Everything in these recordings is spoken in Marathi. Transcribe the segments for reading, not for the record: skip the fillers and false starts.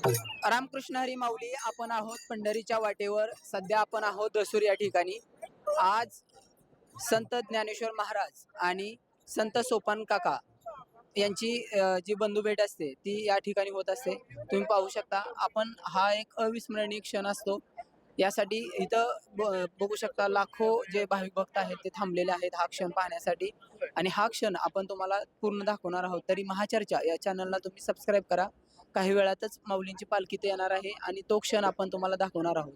रामकृष्ण हरी माऊली. आपण आहोत पंढरीच्या वाटेवर. सध्या आपण आहोत दसूर या ठिकाणी. आज संत ज्ञानेश्वर महाराज आणि संत सोपान काका यांची जी बंधुभेट असते ती या ठिकाणी होत असते. तुम्ही पाहू शकता. आपण हा एक अविस्मरणीय क्षण असतो. यासाठी इथं बघू शकता लाखो जे भाविक भक्त आहेत ते थांबलेले आहेत हा क्षण पाहण्यासाठी. आणि हा क्षण आपण तुम्हाला पूर्ण दाखवणार आहोत. तरी महाचर्चा या चॅनलला तुम्ही सबस्क्राईब करा. काही वेळातच माऊलींची पालखी ते येणार आहे आणि तो क्षण आपण तुम्हाला दाखवणार आहोत.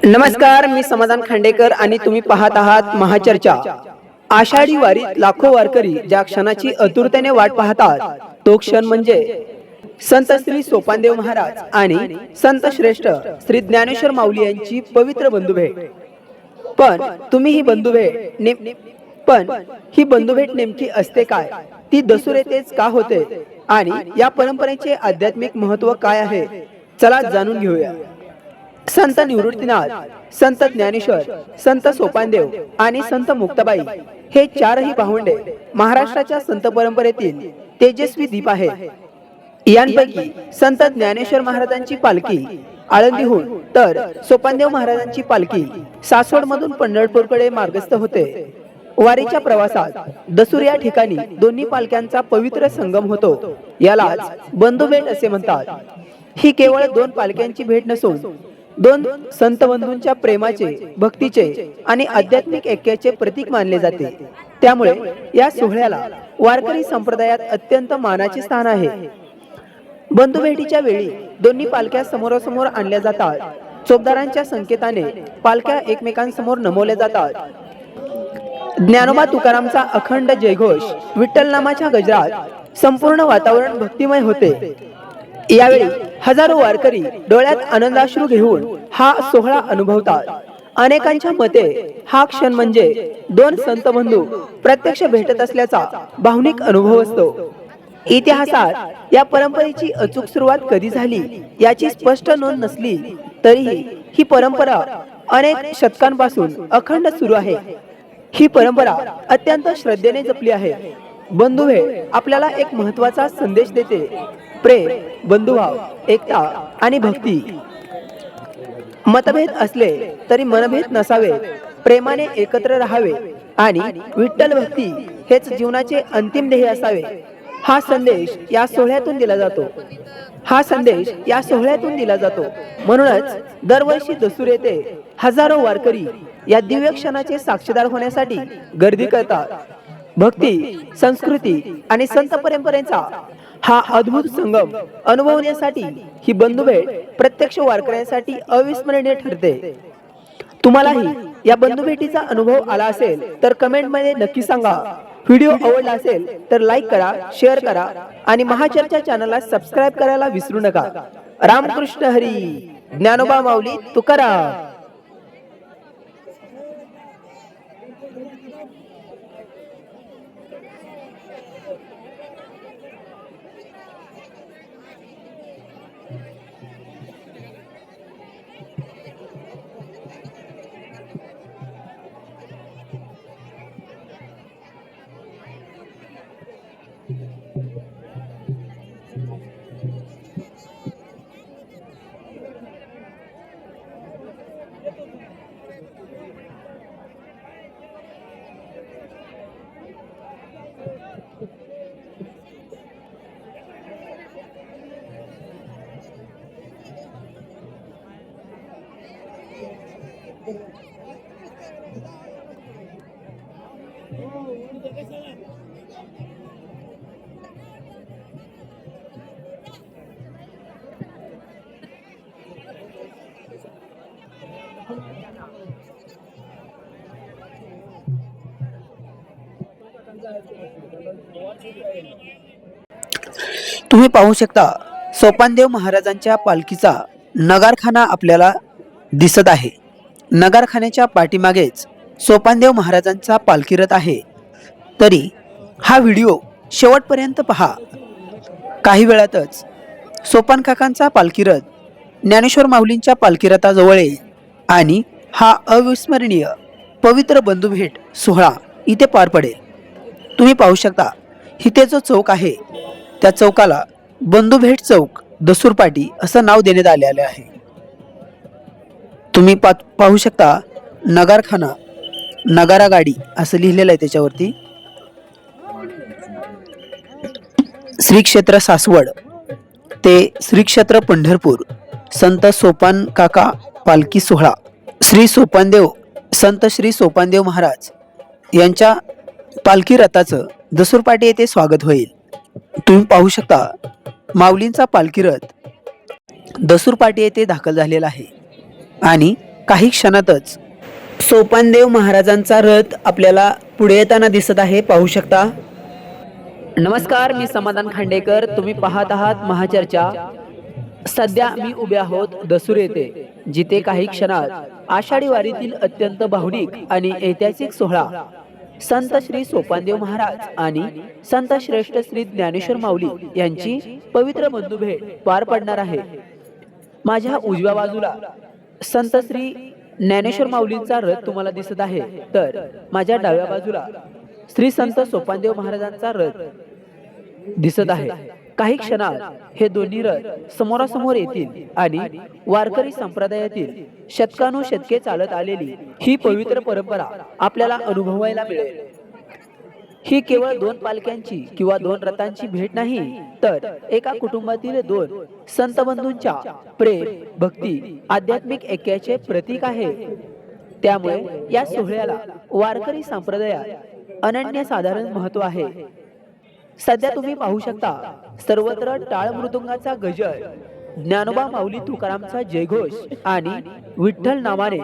नमस्कार, मी समाधान खांडेकर आणि तुम्ही पाहत आहात महाचर्चा. आषाढी वारीत लाखो वारकरी ज्या क्षणाची आतुरतेने वाट पाहतात तो क्षण म्हणजे संत श्री सोपानदेव महाराज आणि संत श्रेष्ठ श्री ज्ञानेश्वर माऊली यांची पवित्र बंधुभेट. पण ही बंधुभेट नेमकी असते काय, ती दसूर येथेच का होते आणि या परंपरेचे आध्यात्मिक महत्त्व काय आहे, चला जाणून घेऊया. संत निवृत्तीनाथ, संत ज्ञानेश्वर, संत सोपानदेव आणि संत मुक्ताबाई हे चारही भावंडे महाराष्ट्राच्या संत परंपरेतील तेजस्वी दीप आहेत. यांपैकी संत ज्ञानेश्वर महाराजांची पालखी आळंदीहून तर सोपानदेव महाराजांची पालखी सासवडमधून पंढरपूरकडे मार्गस्थ होते. वारीच्या प्रवासात दसूर या ठिकाणी दोन्ही पालख्यांचा पवित्र संगम होतो. यालाच बंधुभेट असे म्हणतात. ही केवळ दोन पालख्यांची भेट नसून दोन संत बंधूंच्या प्रेमाचे, भक्तीचे आणि आध्यात्मिक ऐक्याचे प्रतीक मानले जाते. त्यामुळे या सोहळ्याला वारकरी संप्रदायात अत्यंत मानाचे स्थान आहे. बंधुभेटीच्या वेळी दोन्ही पालख्या समोरासमोर आणल्या जातात. चोपदारांच्या संकेताने पालख्या एकमेकांसमोर नमवल्या जातात. ज्ञानोबा तुकारामचा अखंड जयघोष, विठ्ठल नामाच्या गजरात संपूर्ण वातावरण भक्तिमय होते. यावेळी हजारो वारकरी डोळ्यात आनंदाश्रू घेऊन हा सोहळा अनुभवतात. अनेकांच्या मते हा क्षण म्हणजे दोन संत बंधू प्रत्यक्ष भेटत असल्याचा भावनिक अनुभव असतो. इतिहासात या परंपरेची अचूक सुरुवात कधी झाली याची स्पष्ट नोंद नसली तरीही ही परंपरा अनेक शतकांपासून अखंड सुरू आहे. ही परंपरा अत्यंत श्रद्धेने जपली आहे. बंधुभेट आपल्याला एक महत्त्वाचा संदेश देते: प्रेम, बंधुभाव, एकता आणि भक्ती. मतभेद असले तरी मनभेद नसावे, प्रेमाने एकत्र राहावे आणि विठ्ठल भक्ती हेच जीवनाचे अंतिम ध्येय असावे. हा संदेश या सोहळ्यातून दिला जातो. म्हणूनच दरवर्षी दसूर येथे हजारो वारकरी या दिव्य क्षणाचे साक्षीदार होण्यासाठी गर्दी करतात. भक्ती, संस्कृती आणि संत परंपरेचा हा अद्भुत संगम अनुभवण्यासाठी ही बंधुभेट प्रत्यक्ष वारकऱ्यांसाठी अविस्मरणीय ठरते. तुम्हालाही या बंधुभेटीचा अनुभव आला असेल तर कमेंटमध्ये नक्की सांगा. व्हिडिओ आवडला असेल तर लाईक करा, शेअर करा आणि महाचर्चा चॅनलला सबस्क्राईब करायला विसरू नका. रामकृष्ण हरी. ज्ञानोबा माऊली तुकाराम. तुम्ही पाहू शकता सोपानदेव महाराजांच्या पालखीचा नगारखाना आपल्याला दिसत आहे. नगारखान्याच्या पाठीमागेच सोपानदेव महाराजांचा पालखी रथ आहे. तरी हा व्हिडिओ शेवटपर्यंत पहा. काही वेळातच सोपान काकांचा पालखी रथ ज्ञानेश्वर माऊलींच्या पालखी रथाजवळ येईल आणि हा अविस्मरणीय पवित्र बंधुभेट सोहळा इथे पार पडेल. तुम्ही पाहू शकता इथे जो चौक आहे त्या चौकाला बंधुभेट चौक दसूरपाटी असं नाव देण्यात आलेले आहे. तुम्ही पाहू शकता नगारखाना, नगारा गाडी असं लिहिलेलं आहे त्याच्यावरती. श्री क्षेत्र सासवड ते श्री क्षेत्र पंढरपूर संत सोपान काका पालखी सोहळा, श्री सोपानदेव संत श्री सोपानदेव महाराज यांच्या पालखी रथाचं दसूरपाटी येथे स्वागत होईल. तुम्ही पाहू शकता माऊलींचा पालखी रथ दसूरपाटी येथे दाखल झालेला आहे आणि काही क्षणातच सोपानदेव महाराजांचा रथ आपल्याला पुढे येताना दिसत आहे. पाहू शकता. नमस्कार, मी समाधान खांडेकर. तुम्ही पाहत आहात महाचर्चा. सध्या मी उभे आहोत दसूर येथे, जिथे काही क्षणात आषाढी वारीतील अत्यंत भावनिक आणि ऐतिहासिक सोहळा संत श्री सोपानदेव महाराज आणि संत श्रेष्ठ श्री ज्ञानेश्वर माऊली यांची पवित्र बंधुभेट पार पडणार आहे. माझ्या उजव्या बाजूला संत श्री ज्ञानेश्वर माऊलींचा रथ तुम्हाला दिसत आहे, तर माझ्या डाव्या बाजूला श्री संत सोपानदेव महाराजांचा रथ दिसत आहे. काही क्षणात हे दोन्ही रथ समोरासमोर येतील आणि वारकरी संप्रदायातील शतकानुशतके चालत आलेली ही पवित्र परंपरा आपल्याला अनुभवायला मिळेल. ही केवळ दोन पालख्यांची किंवा दोन रथांची भेट नाही, तर एका कुटुंबातील दोन संत बंधूंच्या प्रेम, भक्ती, आध्यात्मिक ऐक्याचे प्रतीक आहे. त्यामुळे या सोहळ्याला वारकरी संप्रदायात अनन्यसाधारण महत्व आहे. सध्या तुम्ही पाहू शकता सर्वत्र टाळ मृदुंगाचा गजर, ज्ञानोबा माऊली तुकारामचा जयघोष आणि विठ्ठल नामाने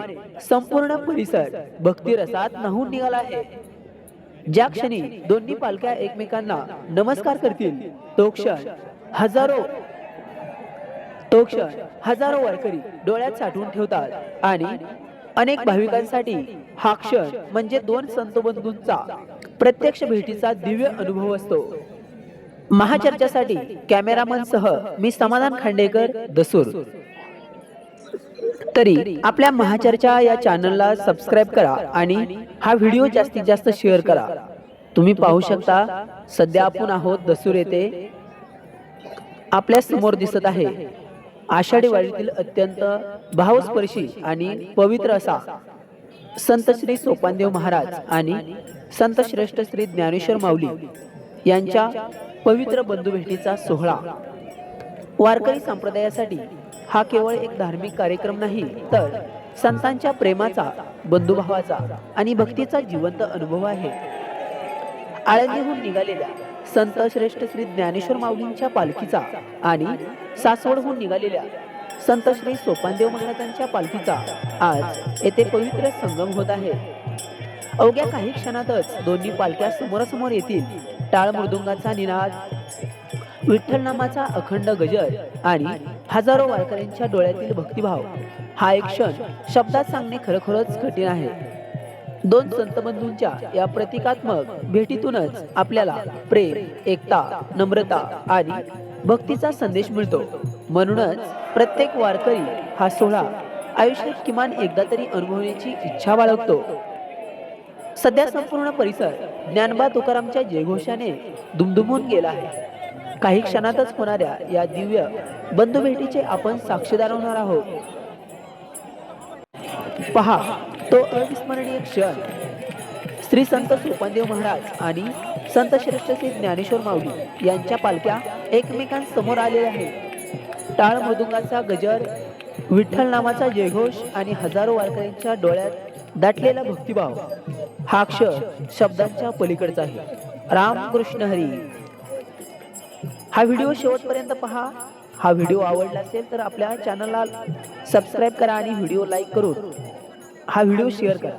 संपूर्ण परिसर भक्तिरसात न्हाऊन निघाला आहे. ज्या क्षणी दोन्ही पालख्या एकमेकांना नमस्कार करतील तो क्षण हजारो वारकरी डोळ्यात साठवून ठेवतात आणि अनेक भाविकांसाठी हा क्षण म्हणजे दोन संत बंधूंचा प्रत्यक्ष भेटीचा दिव्य अनुभव असतो. महाचर्चासाठी कॅमेरामन सह मी समाधान खांडेकर, दसूर. तरी आपल्या महाचर्चा या चॅनलला सबस्क्राईब करा आणि हा व्हिडिओ जास्तीत जास्त शेअर करा. तुम्ही पाहू शकता सध्या आपण आहोत दसूर येथे. आपल्या समोर दिसत आहे आषाढी वारीतील अत्यंत भावस्पर्शी आणि पवित्र असा संत श्री सोपानदेव महाराज आणि संत श्रेष्ठ श्री ज्ञानेश्वर माऊली यांच्या पवित्र बंधुभेटीचा सोहळा. वारकरी संप्रदायासाठी हा केवळ एक धार्मिक कार्यक्रम नाही, तर संतांच्या प्रेमाचा, बंधुभावाचा आणि भक्तीचा जिवंत अनुभव आहे. आळंदीहून निघालेल्या संत श्रेष्ठ श्री ज्ञानेश्वर माऊलींच्या पालखीचा आणि सासवडहून निघालेल्या संत श्री सोपानदेव महाराजांच्या पालखीचा आज येथे पवित्र संगम होत आहे. अवघ्या काही क्षणातच दोन्ही पालख्या समोरासमोर येतील. टाळ मृदुंगाचा निनाद, विठ्ठल नामाचा अखंड गजर आणि हजारो वारकऱ्यांच्या डोळ्यातील भक्तिभाव हा एक क्षण शब्दात सांगणे खरोखरच कठीण आहे. दोन संत बंधूंच्या या प्रतिकात्मक भेटीतूनच आपल्याला प्रेम, एकता, नम्रता आणि भक्तीचा संदेश मिळतो. म्हणूनच प्रत्येक वारकरी हा सोहळा आयुष्यात किमान एकदा तरी अनुभवण्याची इच्छा बाळगतो. सध्या संपूर्ण परिसर ज्ञानोबा तुकारामच्या जयघोषाने दुमदुमून गेला आहे. काही क्षणातच होणाऱ्या या दिव्य बंधुभेटीचे आपण साक्षीदार होणार आहोत. पहा तो अविस्मरणीय क्षण. श्री संत सोपानदेव महाराज आणि संत श्रेष्ठ श्री ज्ञानेश्वर माऊली यांच्या पालख्या एकमेकांसमोर आलेल्या आहेत. टाळ मृदुंगाचा गजर, विठ्ठल नामाचा जयघोष आणि हजारो वारकऱ्यांच्या डोळ्यात दाटलेला भक्तिभाव हा क्षण शब्दांच्या पलीकडचा आहे. रामकृष्ण हरी. हा व्हिडिओ शेवटपर्यंत पहा. हा व्हिडिओ आवडला असेल तर आपल्या चॅनलला सबस्क्राईब करा आणि व्हिडिओ लाईक करून हा व्हिडिओ शेअर करा.